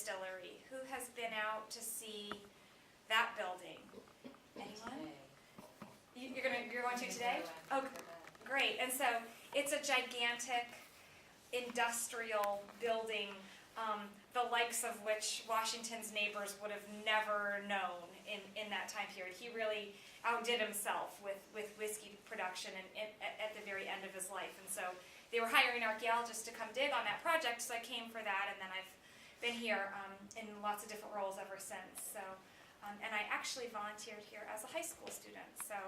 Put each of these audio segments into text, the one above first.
Distillery. Who has been out to see that building? Anyone? You're going to today? Oh, great. And so it's a gigantic industrial building, the likes of which Washington's neighbors would have never known in that time period. He really outdid himself with whiskey production at the very end of his life. And so they were hiring archaeologists to come dig on that project, so I came for that, and then I've been here in lots of different roles ever since. So, and I actually volunteered here as a high school student. So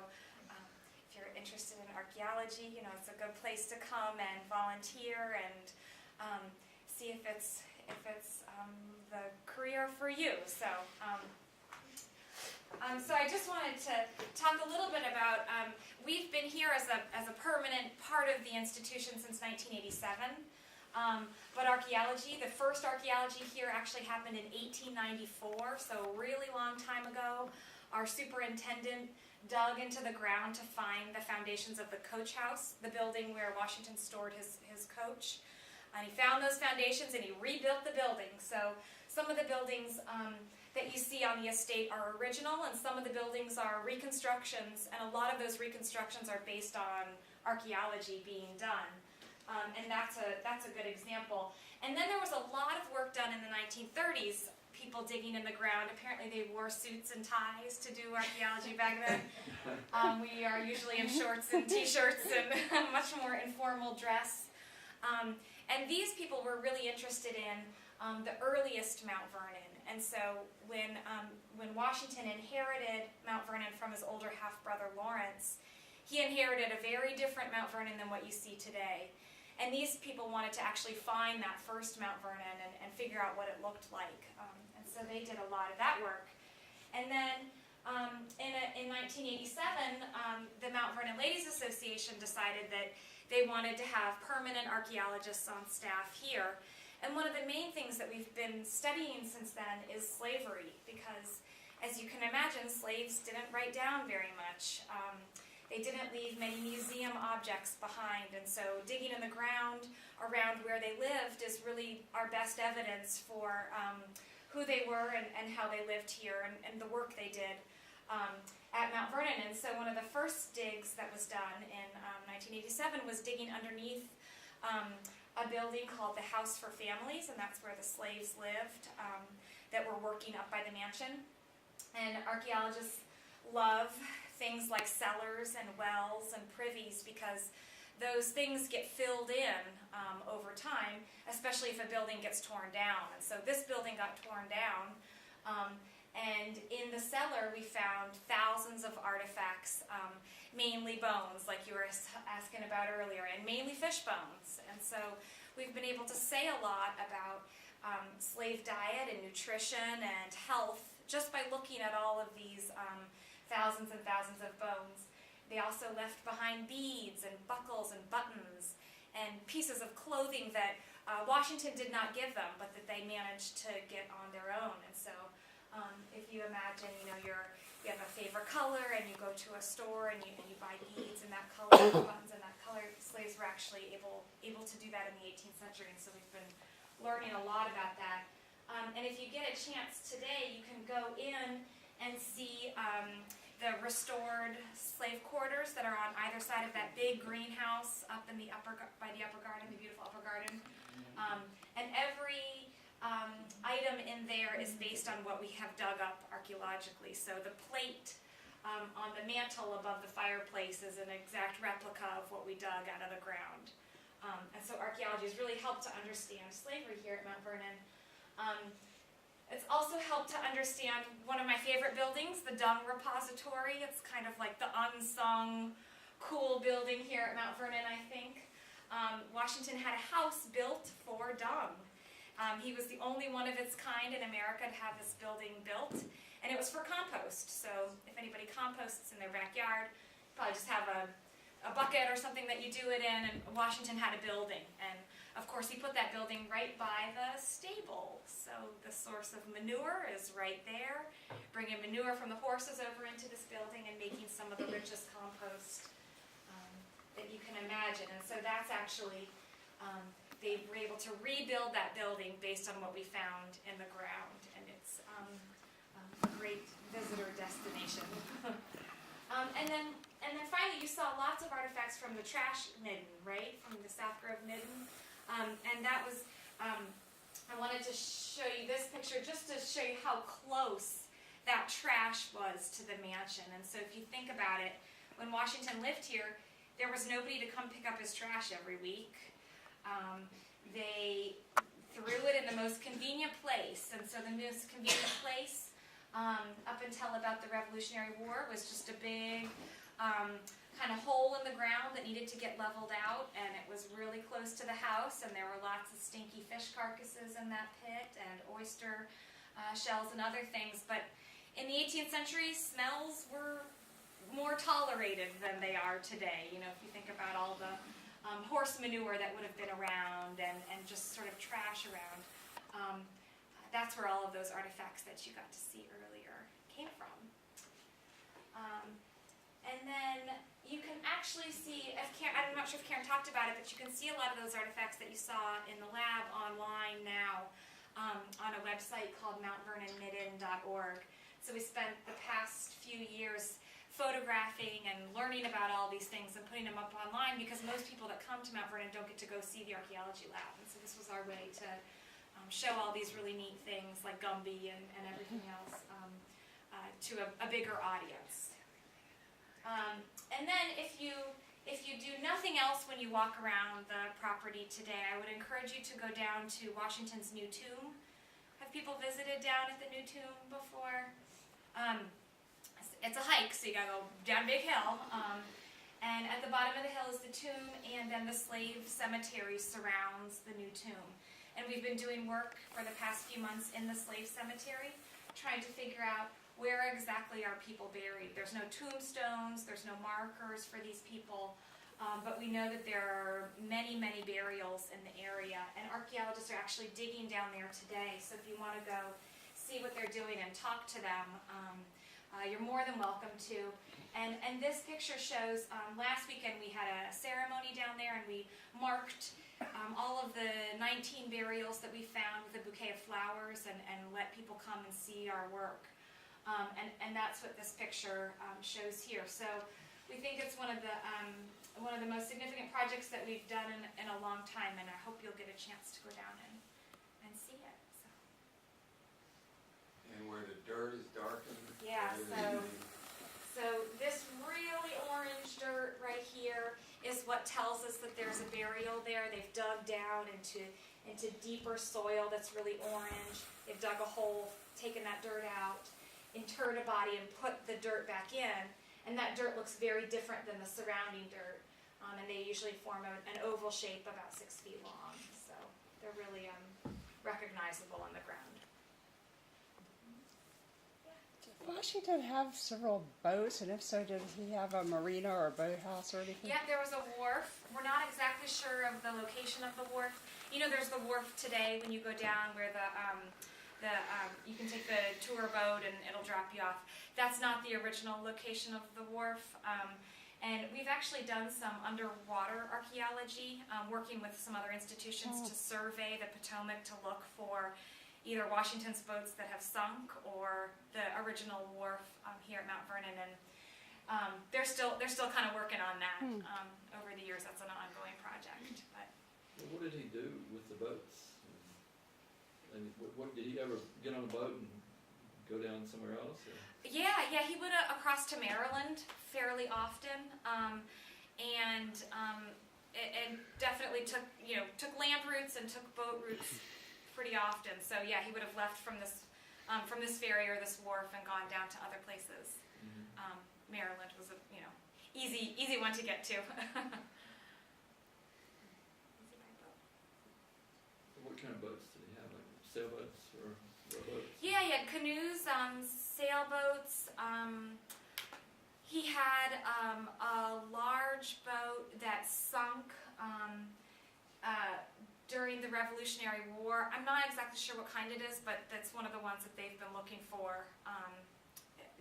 if you're interested in archaeology, it's a good place to come and volunteer and see if it's the career for you. So, so I just wanted to talk a little bit about, we've been here as a permanent part of the institution since 1987, but archaeology, the first archaeology here actually happened in 1894, so a really long time ago. Our superintendent dug into the ground to find the foundations of the coach house, the building where Washington stored his coach. And he found those foundations and he rebuilt the building. So some of the buildings that you see on the estate are original, and some of the buildings are reconstructions, and a lot of those reconstructions are based on archaeology being done. And that's a good example. And then there was a lot of work done in the 1930s, people digging in the ground. Apparently they wore suits and ties to do archaeology back then. We are usually in shorts and t-shirts and much more informal dress. And these people were really interested in the earliest Mount Vernon. And so when Washington inherited Mount Vernon from his older half-brother Lawrence, he inherited a very different Mount Vernon than what you see today. And these people wanted to actually find that first Mount Vernon and figure out what it looked like. And so they did a lot of that work. And then in 1987, the Mount Vernon Ladies Association decided that they wanted to have permanent archaeologists on staff here. And one of the main things that we've been studying since then is slavery, because as you can imagine, slaves didn't write down very much. They didn't leave many museum objects behind, and so digging in the ground around where they lived is really our best evidence for who they were and how they lived here and the work they did at Mount Vernon. And so one of the first digs that was done in 1987 was digging underneath a building called the House for Families, and that's where the slaves lived that were working up by the mansion. And archaeologists love things like cellars and wells and privies because those things get filled in over time, especially if a building gets torn down. And so this building got torn down, and in the cellar we found thousands of artifacts, mainly bones, like you were asking about earlier, and mainly fish bones. And so we've been able to say a lot about slave diet and nutrition and health just by looking at all of these thousands and thousands of bones. They also left behind beads and buckles and buttons and pieces of clothing that Washington did not give them, but that they managed to get on their own. And so if you imagine, you have a favorite color and you go to a store and you buy beads in that color, buttons in that color, slaves were actually able to do that in the 18th century. And so we've been learning a lot about that. And if you get a chance today, you can go in and see the restored slave quarters that are on either side of that big greenhouse up in by the upper garden, the beautiful upper garden. And every item in there is based on what we have dug up archaeologically. So the plate on the mantle above the fireplace is an exact replica of what we dug out of the ground. And so archaeology has really helped to understand slavery here at Mount Vernon. It's also helped to understand one of my favorite buildings, the dung repository. It's kind of like the unsung, cool building here at Mount Vernon, I think. Washington had a house built for dung. He was the only one of its kind in America to have this building built, and it was for compost. So if anybody composts in their backyard, probably just have a bucket or something that you do it in, and Washington had a building. And of course, he put that building right by the stable. So the source of manure is right there, bringing manure from the horses over into this building and making some of the richest compost that you can imagine. And so that's actually they were able to rebuild that building based on what we found in the ground, and it's a great visitor destination. And then finally, you saw lots of artifacts from the trash midden, right, from the South Grove midden, and that was. I wanted to show you this picture just to show you how close that trash was to the mansion. And so if you think about it, when Washington lived here, there was nobody to come pick up his trash every week. They threw it in the most convenient place. And so the most convenient place up until about the Revolutionary War was just a big kind of hole in the ground that needed to get leveled out, and it was really close to the house, and there were lots of stinky fish carcasses in that pit, and oyster shells and other things. But in the 18th century, smells were more tolerated than they are today. You know, if you think about all the horse manure that would have been around, and just sort of trash around, that's where all of those artifacts that you got to see earlier came from. And then you can actually see, I'm not sure if Karen talked about it, but you can see a lot of those artifacts that you saw in the lab online now on a website called mountVernonMidden.org. So we spent the past few years photographing and learning about all these things and putting them up online, because most people that come to Mount Vernon don't get to go see the archaeology lab. And so this was our way to show all these really neat things like Gumby and everything else to a bigger audience. And then if you do nothing else when you walk around the property today, I would encourage you to go down to Washington's new tomb. Have people visited down at the new tomb before? It's a hike, so you gotta go down a big hill. And at the bottom of the hill is the tomb, and then the slave cemetery surrounds the new tomb. And we've been doing work for the past few months in the slave cemetery, trying to figure out where exactly are people buried. There's no tombstones, there's no markers for these people, but we know that there are many, many burials in the area, and archaeologists are actually digging down there today. So if you want to go see what they're doing and talk to them, you're more than welcome to. And this picture shows, last weekend we had a ceremony down there, and we marked all of the 19 burials that we found with a bouquet of flowers, and let people come and see our work. And that's what this picture shows here. So we think it's one of the most significant projects that we've done in a long time, and I hope you'll get a chance to go down and see it. And where the dirt is darkened. Yeah. So this really orange dirt right here is what tells us that there's a burial there. They've dug down into deeper soil that's really orange. They've dug a hole, taken that dirt out, interred a body, and put the dirt back in, and that dirt looks very different than the surrounding dirt, and they usually form an oval shape about 6 feet long, so they're really recognizable on the ground. Did Washington have several boats, and if so, did he have a marina or a boathouse or anything? Yeah, there was a wharf. We're not exactly sure of the location of the wharf. You know, there's the wharf today when you go down where you can take the tour boat and it'll drop you off. That's not the original location of the wharf. And we've actually done some underwater archaeology, working with some other institutions to survey the Potomac to look for either Washington's boats that have sunk or the original wharf here at Mount Vernon. And they're still kind of working on that over the years. That's an ongoing project. But what did he do with the boats? And what did he ever get on a boat and go down somewhere else? Or? Yeah, he went across to Maryland fairly often, and definitely took land routes and took boat routes pretty often. So yeah, he would have left from this ferry or this wharf and gone down to other places. Mm-hmm. Maryland was a easy one to get to. What kind of boats did he have? Like sailboats or rowboats? Yeah, he had canoes, sailboats. He had a large boat that sunk during the Revolutionary War. I'm not exactly sure what kind it is, but that's one of the ones that they've been looking for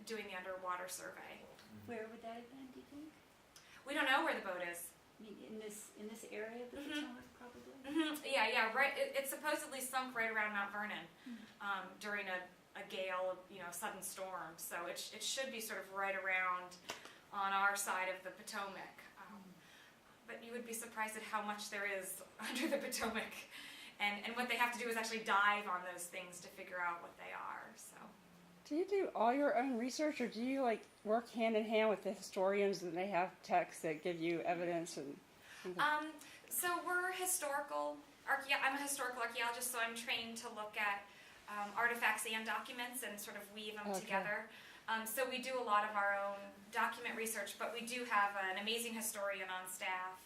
doing the underwater survey. Where would that have been, do you think? We don't know where the boat is. mean, in this area of the Potomac, probably? Yeah, right. It supposedly sunk right around Mount Vernon during a gale, sudden storm. So it should be sort of right around on our side of the Potomac. But you would be surprised at how much there is under the Potomac. And what they have to do is actually dive on those things to figure out what they are. So. Do you do all your own research, or do you like work hand in hand with the historians and they have texts that give you evidence and? So we're historical. I'm a historical archaeologist, so I'm trained to look at artifacts and documents and sort of weave them together. So we do a lot of our own document research, but we do have an amazing historian on staff.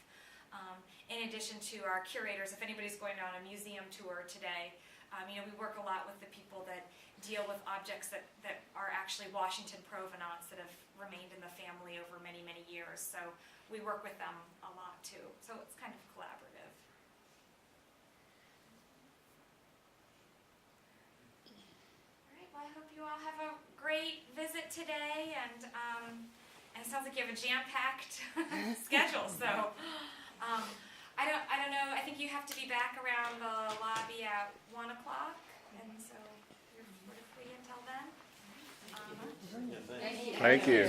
In addition to our curators, if anybody's going on a museum tour today, we work a lot with the people that deal with objects that are actually Washington provenance that have remained in the family over many, many years. So we work with them a lot too. So it's kind of collaborative. All right, well, I hope you all have a great visit today, and it sounds like you have a jam-packed schedule. So I don't know. I think you have to be back around the lobby at 1 o'clock, and so you're free until then. Thank you. Thank you.